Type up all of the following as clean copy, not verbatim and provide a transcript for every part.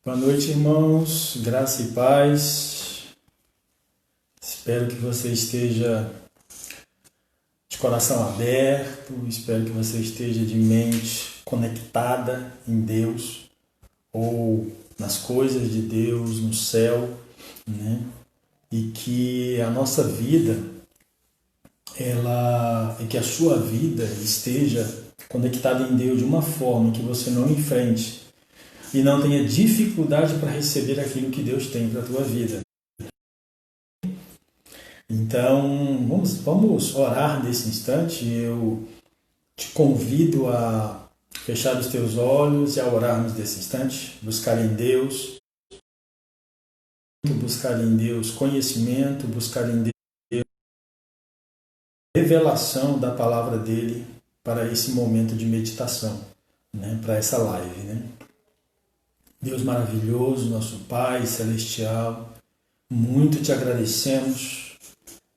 Boa noite, irmãos, graça e paz. Espero que você esteja de coração aberto, espero que você esteja de mente conectada em Deus ou nas coisas de Deus, no céu, né? E que a nossa vida, e que a sua vida esteja conectada em Deus de uma forma que você não enfrente e não tenha dificuldade para receber aquilo que Deus tem para a tua vida. Então, vamos orar nesse instante. Eu te convido a fechar os teus olhos e a orarmos nesse instante, buscar em Deus conhecimento, buscar em Deus revelação da palavra dele para esse momento de meditação, né? Para essa live, né? Deus maravilhoso, nosso Pai celestial, muito te agradecemos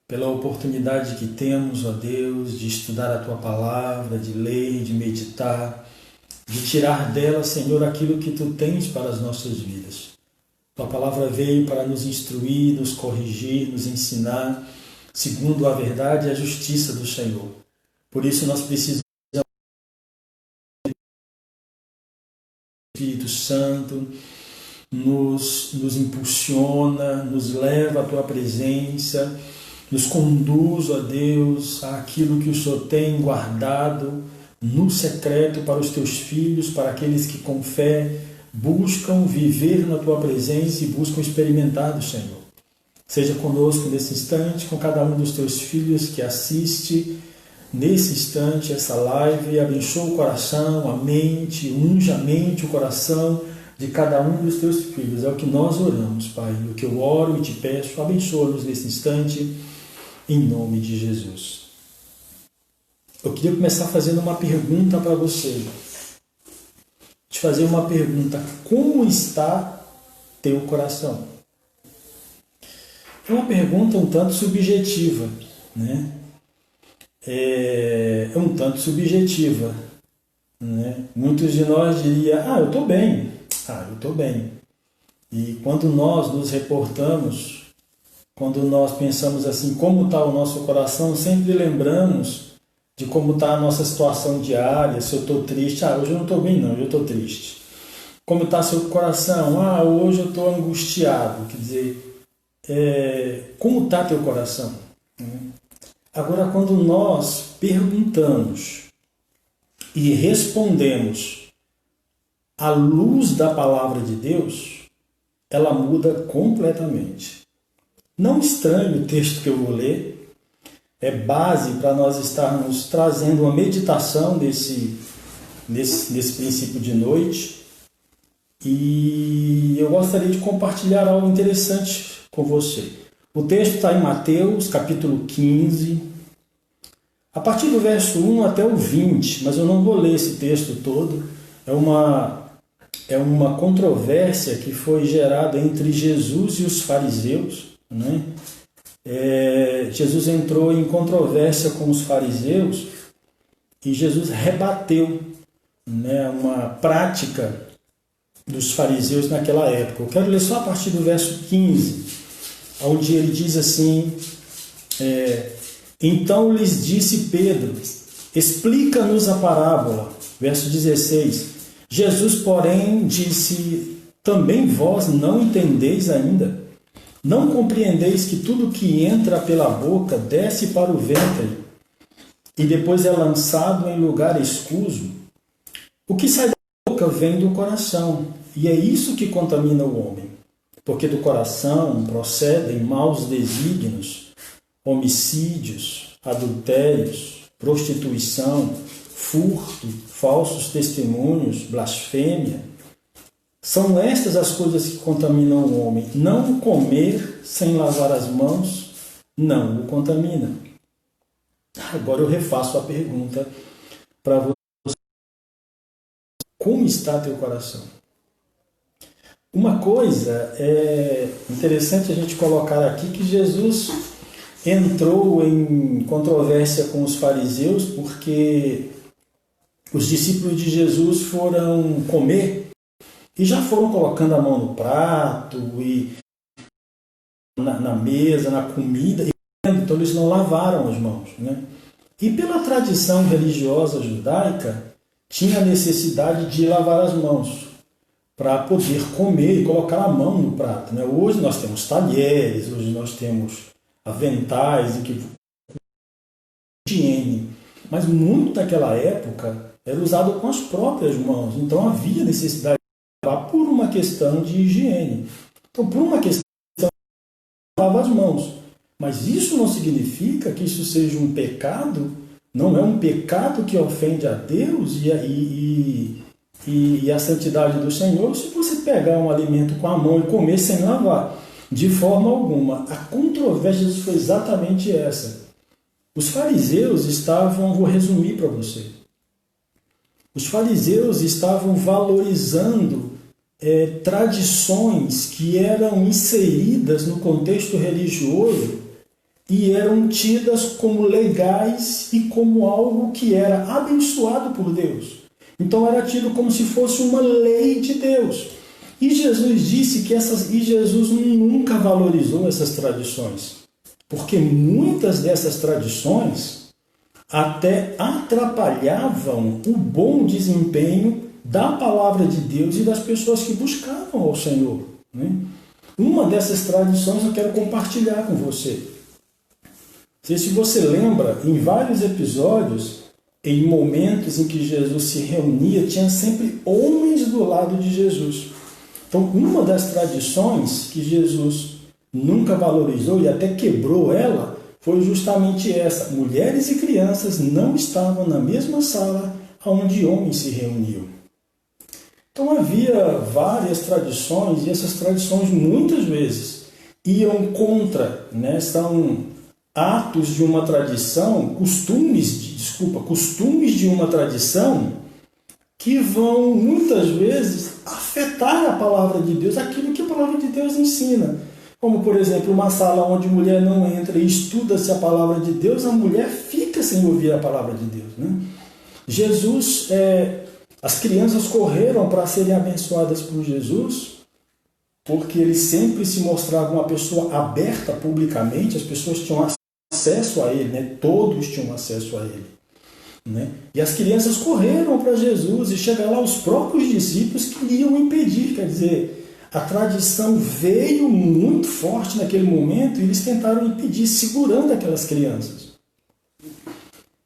pela oportunidade que temos, ó Deus, de estudar a Tua Palavra, de ler, de meditar, de tirar dela, Senhor, aquilo que Tu tens para as nossas vidas. Tua Palavra veio para nos instruir, nos corrigir, nos ensinar, segundo a verdade e a justiça do Senhor. Por isso nós precisamos Espírito Santo nos impulsiona, nos leva à Tua presença, nos conduz, ó Deus, àquilo que o Senhor tem guardado no secreto para os Teus filhos, para aqueles que com fé buscam viver na Tua presença e buscam experimentar do Senhor. Seja conosco nesse instante, com cada um dos Teus filhos que assiste nesse instante essa live, abençoa o coração, a mente, unja a mente, o coração de cada um dos teus filhos. É o que nós oramos, Pai. O que eu oro e te peço, abençoa-nos nesse instante, em nome de Jesus. Eu queria começar fazendo uma pergunta para você. Te fazer uma pergunta: como está teu coração? É uma pergunta um tanto subjetiva, né? É um tanto subjetiva, né? Muitos de nós diriam: eu estou bem, eu estou bem. E quando nós nos reportamos, quando nós pensamos assim, como está o nosso coração, sempre lembramos de como está a nossa situação diária. Se eu estou triste, hoje eu não estou bem não, hoje eu estou triste. Como está seu coração? Hoje eu estou angustiado. Quer dizer, como está teu coração? Agora, quando nós perguntamos e respondemos à luz da palavra de Deus, ela muda completamente. Não estranhe o texto que eu vou ler, é base para nós estarmos trazendo uma meditação nesse princípio de noite. E eu gostaria de compartilhar algo interessante com você. O texto está em Mateus, capítulo 15, a partir do verso 1 até o 20, mas eu não vou ler esse texto todo. É uma controvérsia que foi gerada entre Jesus e os fariseus, né? Jesus entrou em controvérsia com os fariseus e Jesus rebateu, né, uma prática dos fariseus naquela época. Eu quero ler só a partir do verso 15, onde ele diz assim: então lhes disse Pedro, explica-nos a parábola. Verso 16, Jesus, porém, disse: também vós não entendeis ainda? Não compreendeis que tudo que entra pela boca desce para o ventre e depois é lançado em lugar escuso? O que sai da boca vem do coração, e é isso que contamina o homem. Porque do coração procedem maus desígnios, homicídios, adultérios, prostituição, furto, falsos testemunhos, blasfêmia. São estas as coisas que contaminam o homem. Não comer sem lavar as mãos não o contamina. Agora eu refaço a pergunta para você: como está teu coração? Uma coisa é interessante a gente colocar aqui, que Jesus entrou em controvérsia com os fariseus porque os discípulos de Jesus foram comer e já foram colocando a mão no prato e na mesa, na comida, então eles não lavaram as mãos, né? E pela tradição religiosa judaica, tinha a necessidade de lavar as mãos para poder comer e colocar a mão no prato, né? Hoje nós temos talheres, hoje nós temos aventais, higiene, mas muito daquela época era usado com as próprias mãos, então havia necessidade de lavar por uma questão de higiene. Então, por uma questão de lavar as mãos. Mas isso não significa que isso seja um pecado, não é um pecado que ofende a Deus e a santidade do Senhor se você pegar um alimento com a mão e comer sem lavar. De forma alguma. A controvérsia foi exatamente essa. Os fariseus estavam, vou resumir para você, os fariseus estavam valorizando tradições que eram inseridas no contexto religioso e eram tidas como legais e como algo que era abençoado por Deus. Então era tido como se fosse uma lei de Deus. E Jesus disse que Jesus nunca valorizou essas tradições, porque muitas dessas tradições até atrapalhavam o bom desempenho da palavra de Deus e das pessoas que buscavam ao Senhor, né? Uma dessas tradições eu quero compartilhar com você. Não sei se você lembra, em vários episódios, em momentos em que Jesus se reunia, tinha sempre homens do lado de Jesus. Então, uma das tradições que Jesus nunca valorizou e até quebrou ela foi justamente essa. Mulheres e crianças não estavam na mesma sala onde homens se reuniam. Então havia várias tradições e essas tradições muitas vezes iam contra, né? São atos de uma tradição, costumes de uma tradição que vão muitas vezes afetar a palavra de Deus, aquilo que a palavra de Deus ensina. Como, por exemplo, uma sala onde a mulher não entra e estuda-se a palavra de Deus, a mulher fica sem ouvir a palavra de Deus, né? Jesus, as crianças correram para serem abençoadas por Jesus, porque ele sempre se mostrava uma pessoa aberta publicamente, as pessoas tinham acesso a ele, né? Todos tinham acesso a ele, né? E as crianças correram para Jesus e chegaram lá, os próprios discípulos queriam impedir, quer dizer, a tradição veio muito forte naquele momento e eles tentaram impedir, segurando aquelas crianças.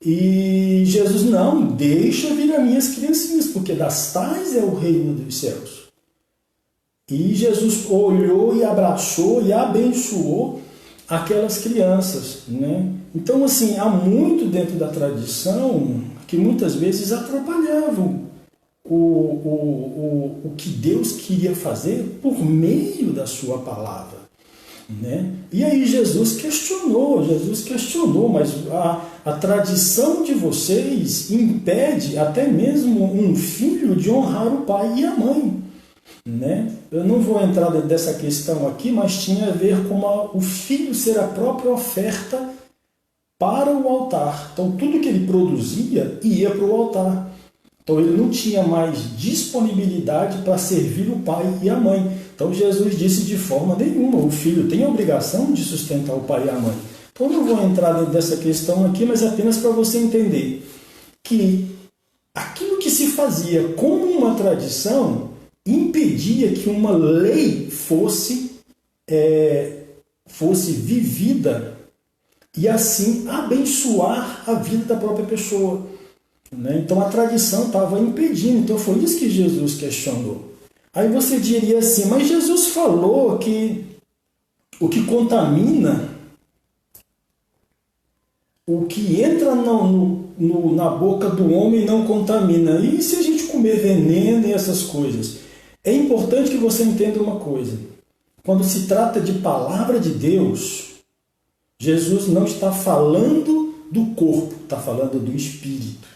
E Jesus, não, deixa vir as minhas criancinhas, porque das tais é o reino dos céus. E Jesus olhou e abraçou e abençoou aquelas crianças, né? Então, assim, há muito dentro da tradição que muitas vezes atrapalhavam o que Deus queria fazer por meio da sua palavra, né? E aí Jesus questionou, mas a tradição de vocês impede até mesmo um filho de honrar o pai e a mãe, né? Eu não vou entrar dessa questão aqui, mas tinha a ver com o filho ser a própria oferta para o altar. Então tudo que ele produzia ia para o altar. Então ele não tinha mais disponibilidade para servir o pai e a mãe. Então Jesus disse de forma nenhuma, o filho tem a obrigação de sustentar o pai e a mãe. Então eu não vou entrar dentro dessa questão aqui, mas apenas para você entender que aquilo que se fazia como uma tradição impedia que uma lei fosse vivida e assim abençoar a vida da própria pessoa, né? Então a tradição estava impedindo, então foi isso que Jesus questionou. Aí você diria assim, mas Jesus falou que o que contamina, o que entra na boca do homem não contamina. E se a gente comer veneno e essas coisas? É importante que você entenda uma coisa. Quando se trata de palavra de Deus, Jesus não está falando do corpo, está falando do espírito.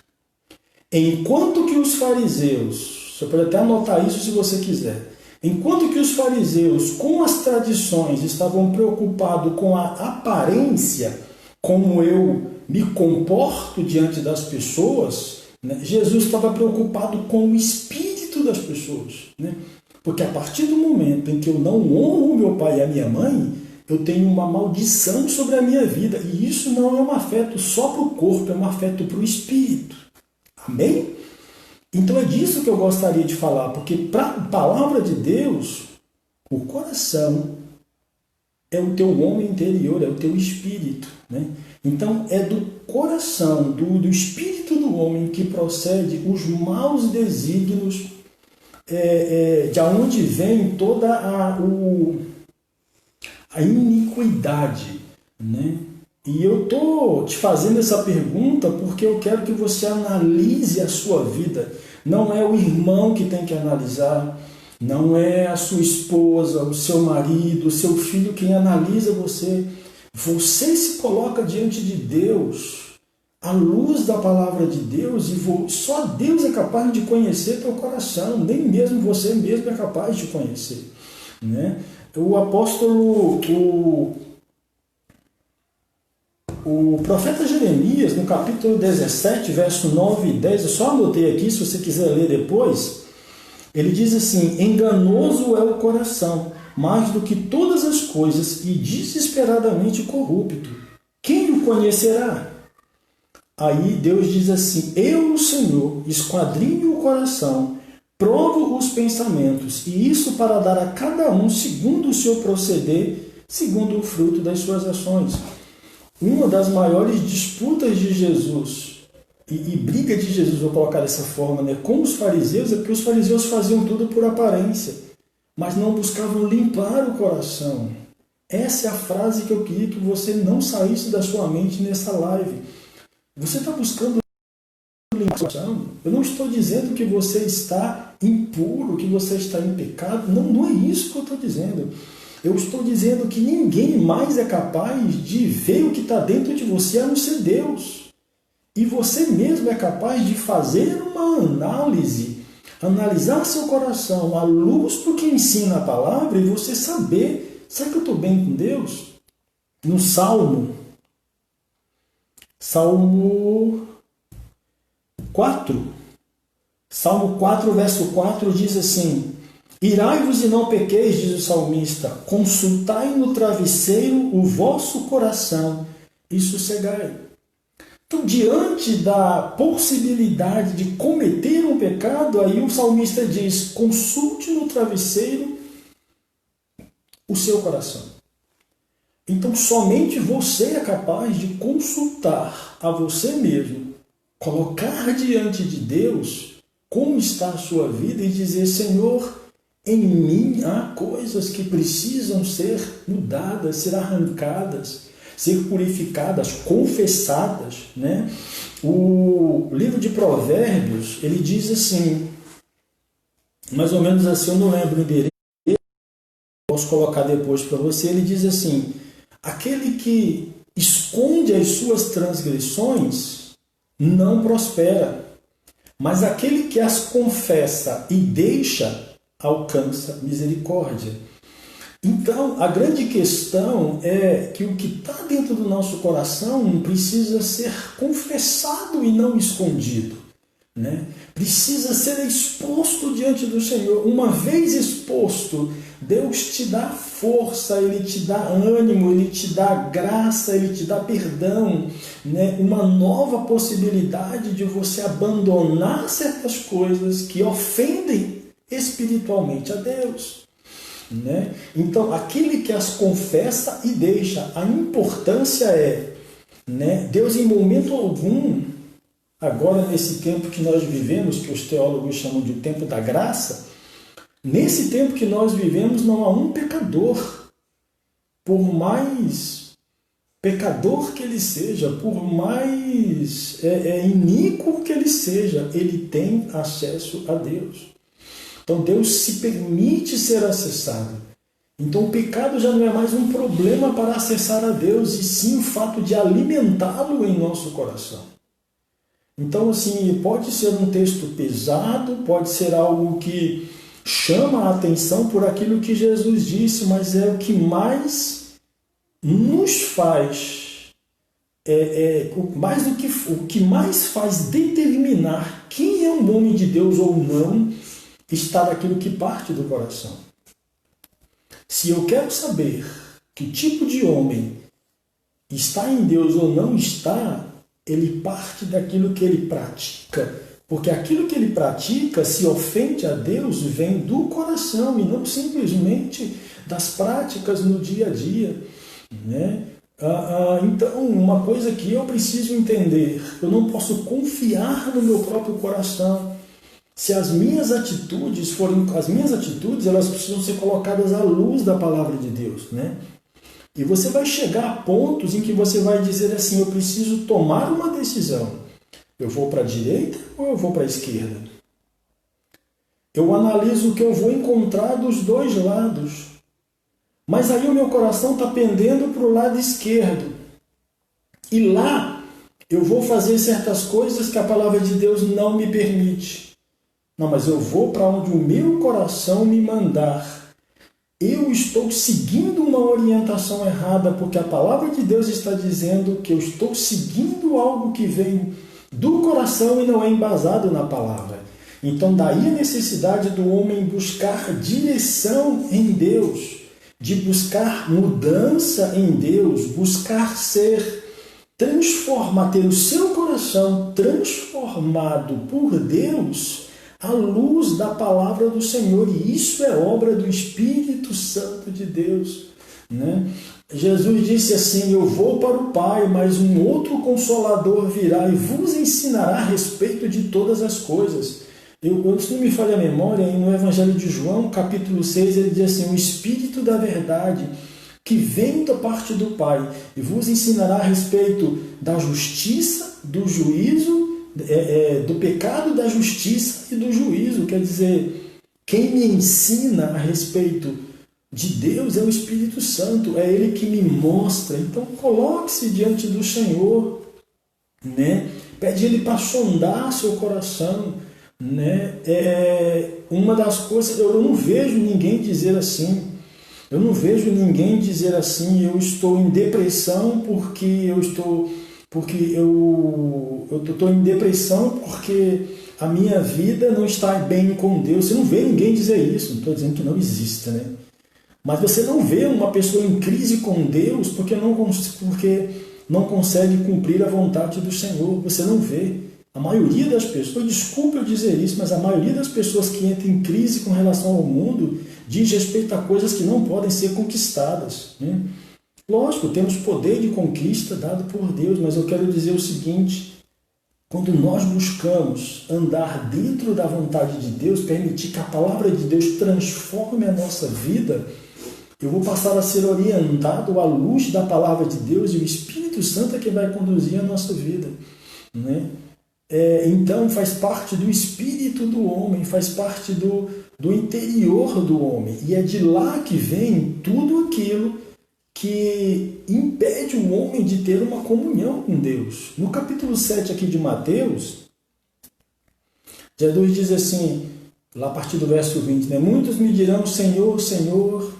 Enquanto que os fariseus, você pode até anotar isso se você quiser, enquanto que os fariseus, com as tradições, estavam preocupados com a aparência, como eu me comporto diante das pessoas, né? Jesus estava preocupado com o espírito espírito das pessoas, né? Porque a partir do momento em que eu não honro meu pai e a minha mãe, eu tenho uma maldição sobre a minha vida. E isso não é um afeto só para o corpo, é um afeto para o espírito. Amém? Então é disso que eu gostaria de falar, porque para a palavra de Deus, o coração é o teu homem interior, é o teu espírito, né? Então é do coração, do espírito do homem que procede os maus desígnios, de onde vem toda a iniquidade, né? E eu estou te fazendo essa pergunta porque eu quero que você analise a sua vida. Não é o irmão que tem que analisar, não é a sua esposa, o seu marido, o seu filho quem analisa você. Você se coloca diante de Deus, à luz da palavra de Deus, e só Deus é capaz de conhecer teu coração, nem mesmo você mesmo é capaz de conhecer, né? O apóstolo, o profeta Jeremias, no capítulo 17, verso 9 e 10, eu só anotei aqui, se você quiser ler depois, ele diz assim: enganoso é o coração, mais do que todas as coisas, e desesperadamente corrupto. Quem o conhecerá? Aí Deus diz assim: eu, o Senhor, esquadrinho o coração, provo os pensamentos, e isso para dar a cada um segundo o seu proceder, segundo o fruto das suas ações. Uma das maiores disputas de Jesus e briga de Jesus, vou colocar dessa forma, né, com os fariseus, é porque os fariseus faziam tudo por aparência, mas não buscavam limpar o coração. Essa é a frase que eu queria que você não saísse da sua mente nessa live. Você está buscando limpar o coração? Eu não estou dizendo que você está impuro, que você está em pecado. Não é isso que eu estou dizendo. Eu estou dizendo que ninguém mais é capaz de ver o que está dentro de você a não ser Deus. E você mesmo é capaz de fazer uma análise, analisar seu coração à luz do que ensina a palavra e você saber, será que eu estou bem com Deus? No Salmo 4, Salmo 4, verso 4 diz assim: irai-vos e não pequeis, diz o salmista, consultai no travesseiro o vosso coração e sossegai. Então, diante da possibilidade de cometer um pecado, aí o salmista diz: consulte no travesseiro o seu coração. Então, somente você é capaz de consultar a você mesmo, colocar diante de Deus como está a sua vida e dizer: Senhor, em mim há coisas que precisam ser mudadas, ser arrancadas, ser purificadas, confessadas, né? O livro de Provérbios, ele diz assim, mais ou menos assim, eu não lembro o endereço, posso colocar depois para você, ele diz assim: aquele que esconde as suas transgressões não prospera, mas aquele que as confessa e deixa alcança misericórdia. Então, a grande questão é que o que está dentro do nosso coração precisa ser confessado e não escondido, né? Precisa ser exposto diante do Senhor. Uma vez exposto, Deus te dá força, Ele te dá ânimo, Ele te dá graça, Ele te dá perdão, né? Uma nova possibilidade de você abandonar certas coisas que ofendem espiritualmente a Deus, né? Então, aquele que as confessa e deixa, a importância é, né, Deus em momento algum, agora nesse tempo que nós vivemos, que os teólogos chamam de tempo da graça, nesse tempo que nós vivemos não há um pecador, por mais pecador que ele seja, por mais iníquo que ele seja, ele tem acesso a Deus. Então Deus se permite ser acessado. Então o pecado já não é mais um problema para acessar a Deus, e sim o fato de alimentá-lo em nosso coração. Então, assim, pode ser um texto pesado, pode ser algo que chama a atenção por aquilo que Jesus disse, mas é o que mais nos faz, o que mais faz determinar quem é um homem de Deus ou não, está naquilo que parte do coração. Se eu quero saber que tipo de homem está em Deus ou não está, ele parte daquilo que ele pratica. Porque aquilo que ele pratica, se ofende a Deus, vem do coração e não simplesmente das práticas no dia a dia, né? Então, uma coisa que eu preciso entender, eu não posso confiar no meu próprio coração. Se as minhas atitudes elas precisam ser colocadas à luz da palavra de Deus, né? E você vai chegar a pontos em que você vai dizer assim, eu preciso tomar uma decisão. Eu vou para a direita ou eu vou para a esquerda? Eu analiso o que eu vou encontrar dos dois lados. Mas aí o meu coração está pendendo para o lado esquerdo. E lá eu vou fazer certas coisas que a palavra de Deus não me permite. Não, mas eu vou para onde o meu coração me mandar. Eu estou seguindo uma orientação errada, porque a palavra de Deus está dizendo que eu estou seguindo algo que vem do coração e não é embasado na palavra. Então daí a necessidade do homem buscar direção em Deus, de buscar mudança em Deus, buscar ser transformado, ter o seu coração transformado por Deus à luz da palavra do Senhor. E isso é obra do Espírito Santo de Deus, né? Jesus disse assim, eu vou para o Pai, mas um outro Consolador virá e vos ensinará a respeito de todas as coisas. Se não me falha a memória, no Evangelho de João, capítulo 6, ele diz assim, o Espírito da verdade, que vem da parte do Pai, e vos ensinará a respeito da justiça, do juízo, do pecado, da justiça e do juízo. Quer dizer, quem me ensina a respeito de Deus é o Espírito Santo, é Ele que me mostra. Então coloque-se diante do Senhor, né? Pede Ele para sondar seu coração, né? Uma das coisas, eu não vejo ninguém dizer assim, eu estou em depressão porque eu estou em depressão porque a minha vida não está bem com Deus. Você não vê ninguém dizer isso, não estou dizendo que não exista, né? Mas você não vê uma pessoa em crise com Deus porque não consegue cumprir a vontade do Senhor. Você não vê. A maioria das pessoas, desculpe eu dizer isso, mas a maioria das pessoas que entram em crise com relação ao mundo diz respeito a coisas que não podem ser conquistadas, né? Lógico, temos poder de conquista dado por Deus, mas eu quero dizer o seguinte, quando nós buscamos andar dentro da vontade de Deus, permitir que a palavra de Deus transforme a nossa vida, eu vou passar a ser orientado à luz da palavra de Deus e o Espírito Santo é que vai conduzir a nossa vida, né? Então faz parte do espírito do homem, faz parte do interior do homem. E é de lá que vem tudo aquilo que impede o homem de ter uma comunhão com Deus. No capítulo 7 aqui de Mateus, Jesus diz assim, lá a partir do verso 20, né? Muitos me dirão, Senhor, Senhor,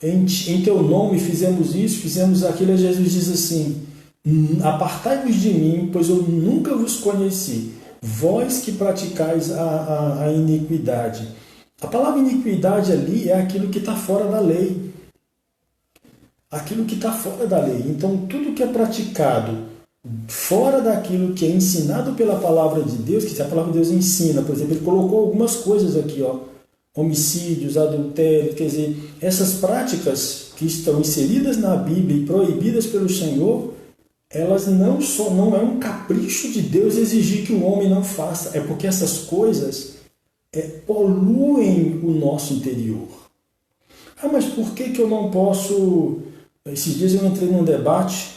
em teu nome fizemos isso, fizemos aquilo. E Jesus diz assim, apartai-vos de mim, pois eu nunca vos conheci, vós que praticais a iniquidade. A palavra iniquidade ali é aquilo que está fora da lei. Aquilo que está fora da lei. Então, tudo que é praticado fora daquilo que é ensinado pela palavra de Deus, que a palavra de Deus ensina, por exemplo, ele colocou algumas coisas aqui, ó, homicídios, adultério, quer dizer, essas práticas que estão inseridas na Bíblia e proibidas pelo Senhor, elas não é um capricho de Deus exigir que o homem não faça, é porque essas coisas poluem o nosso interior. Ah, mas por que eu não posso... Esses dias eu entrei num debate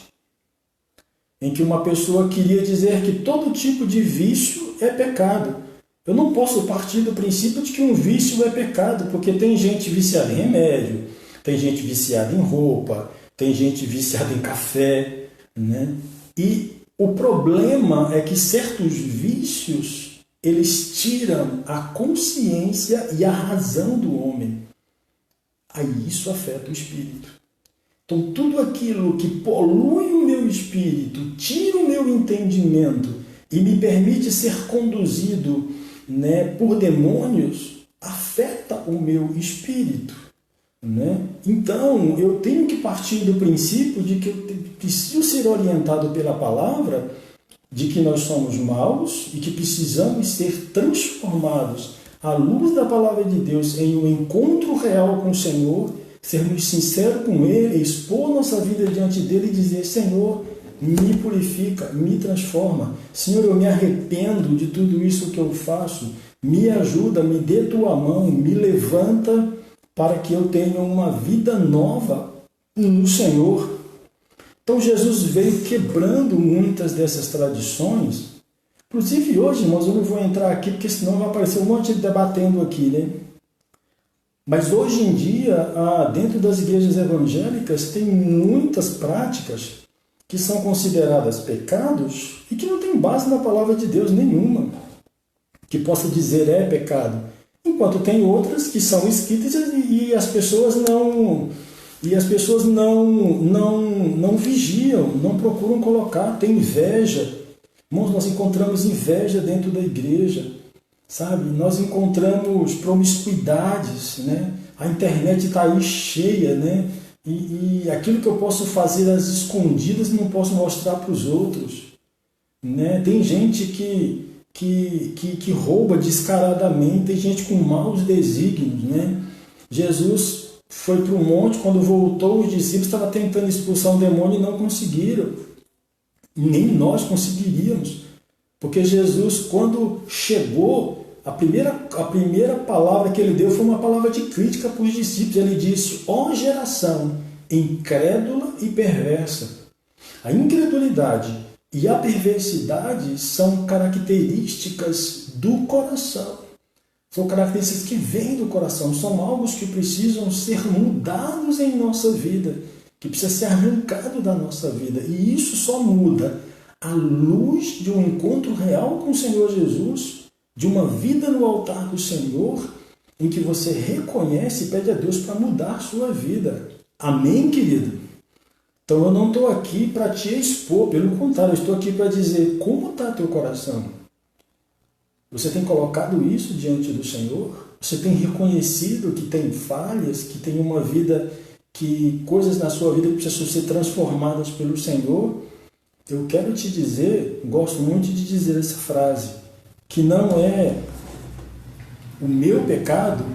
em que uma pessoa queria dizer que todo tipo de vício é pecado. Eu não posso partir do princípio de que um vício é pecado, porque tem gente viciada em remédio, tem gente viciada em roupa, tem gente viciada em café, né? E o problema é que certos vícios, eles tiram a consciência e a razão do homem. Aí isso afeta o espírito. Então tudo aquilo que polui o meu espírito, tira o meu entendimento e me permite ser conduzido né, por demônios afeta o meu espírito, né? Então, eu tenho que partir do princípio de que eu preciso ser orientado pela palavra, de que nós somos maus e que precisamos ser transformados à luz da palavra de Deus em um encontro real com o Senhor, sermos sinceros com Ele, expor nossa vida diante dEle e dizer: Senhor, me purifica, me transforma. Senhor, eu me arrependo de tudo isso que eu faço. Me ajuda, me dê tua mão, me levanta para que eu tenha uma vida nova no Senhor. Então Jesus veio quebrando muitas dessas tradições. Inclusive hoje, irmãos, eu não vou entrar aqui porque senão vai aparecer um monte de debatendo aqui, né? Mas hoje em dia, dentro das igrejas evangélicas, tem muitas práticas que são consideradas pecados e que não tem base na palavra de Deus nenhuma que possa dizer é pecado. Enquanto tem outras que são escritas e as pessoas não vigiam, não procuram colocar, tem inveja. Irmãos, nós encontramos inveja dentro da igreja, sabe? Nós encontramos promiscuidades, né? A internet está aí cheia, né? E aquilo que eu posso fazer às escondidas não posso mostrar para os outros, né? Tem gente que rouba descaradamente, tem gente com maus desígnios, né? Jesus foi para o monte, quando voltou, os discípulos estavam tentando expulsar um demônio e não conseguiram. Nem nós conseguiríamos. Porque Jesus, quando chegou, a primeira palavra que ele deu foi uma palavra de crítica para os discípulos. Ele disse: ó geração incrédula e perversa. A incredulidade e a perversidade são características do coração. São características que vêm do coração, são algo que precisam ser mudados em nossa vida, que precisa ser arrancado da nossa vida. E isso só muda à luz de um encontro real com o Senhor Jesus, de uma vida no altar do Senhor, em que você reconhece e pede a Deus para mudar a sua vida. Amém, querido? Então eu não estou aqui para te expor, pelo contrário, eu estou aqui para dizer como está teu coração. Você tem colocado isso diante do Senhor? Você tem reconhecido que tem falhas, que tem uma vida, que coisas na sua vida que precisam ser transformadas pelo Senhor? Eu quero te dizer, gosto muito de dizer essa frase, que não é o meu pecado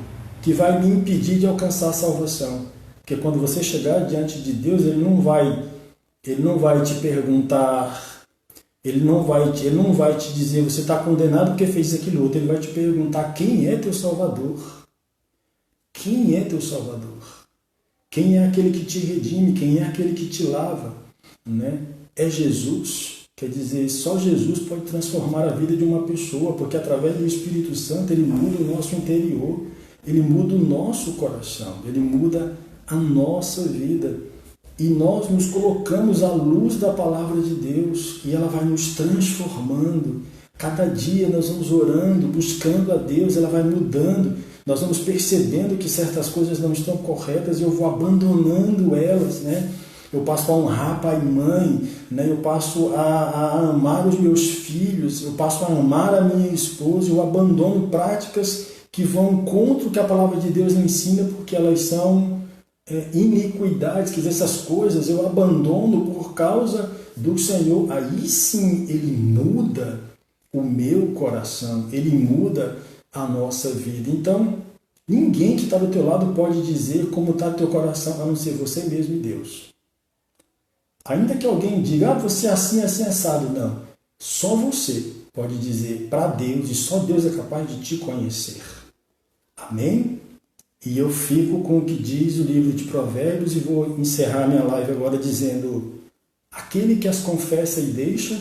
que vai me impedir de alcançar a salvação. Porque quando você chegar diante de Deus, Ele não vai te perguntar, Ele não vai te dizer, você está condenado porque fez aquilo outro. Ele vai te perguntar, quem é teu Salvador? Quem é teu Salvador? Quem é aquele que te redime? Quem é aquele que te lava? Né? É Jesus. Quer dizer, só Jesus pode transformar a vida de uma pessoa, porque através do Espírito Santo Ele muda o nosso interior, Ele muda o nosso coração, Ele muda a nossa vida. E nós nos colocamos à luz da palavra de Deus e ela vai nos transformando. Cada dia nós vamos orando, buscando a Deus, ela vai mudando. Nós vamos percebendo que certas coisas não estão corretas e eu vou abandonando elas, né? Eu passo a honrar pai e mãe, né? Eu passo a amar os meus filhos, eu passo a amar a minha esposa, eu abandono práticas que vão contra o que a palavra de Deus ensina, porque elas são iniquidades, quer dizer, essas coisas eu abandono por causa do Senhor. Aí sim Ele muda o meu coração, Ele muda a nossa vida. Então, ninguém que está do teu lado pode dizer como está o teu coração, a não ser você mesmo e Deus. Ainda que alguém diga, você é assim, assim, assado. Não, só você pode dizer para Deus, e só Deus é capaz de te conhecer. Amém? E eu fico com o que diz o livro de Provérbios e vou encerrar minha live agora dizendo: aquele que as confessa e deixa,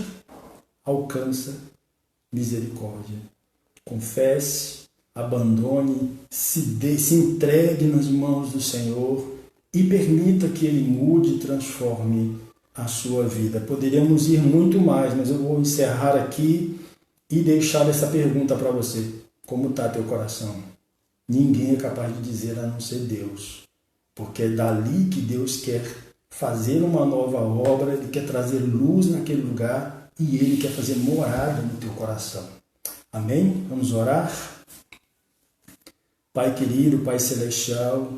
alcança misericórdia. Confesse, abandone, se entregue nas mãos do Senhor e permita que Ele mude e transforme a sua vida. Poderíamos ir muito mais, mas eu vou encerrar aqui e deixar essa pergunta para você: como está teu coração? Ninguém é capaz de dizer a não ser Deus, porque é dali que Deus quer fazer uma nova obra, Ele quer trazer luz naquele lugar e Ele quer fazer morada no teu coração. Amém? Vamos orar? Pai querido, Pai celestial,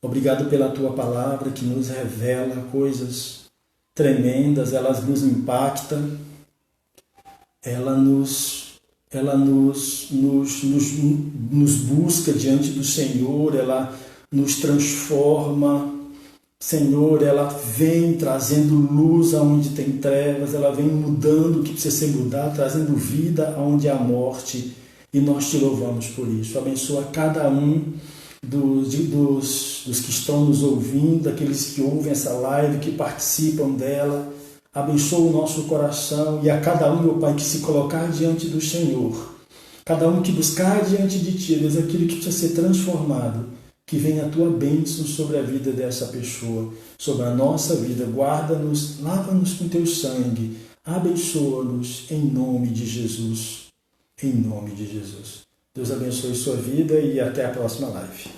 obrigado pela Tua palavra que nos revela coisas tremendas, elas nos impactam, ela nos busca diante do Senhor, ela nos transforma. Senhor, ela vem trazendo luz aonde tem trevas, ela vem mudando o que precisa ser mudado, trazendo vida aonde há morte, e nós te louvamos por isso. Abençoa cada um dos que estão nos ouvindo, aqueles que ouvem essa live, que participam dela. Abençoa o nosso coração e a cada um, meu Pai, que se colocar diante do Senhor, cada um que buscar diante de Ti, Deus, aquilo que precisa ser transformado, que venha a Tua bênção sobre a vida dessa pessoa, sobre a nossa vida. Guarda-nos, lava-nos com Teu sangue, abençoa-nos em nome de Jesus. Em nome de Jesus. Deus abençoe sua vida e até a próxima live.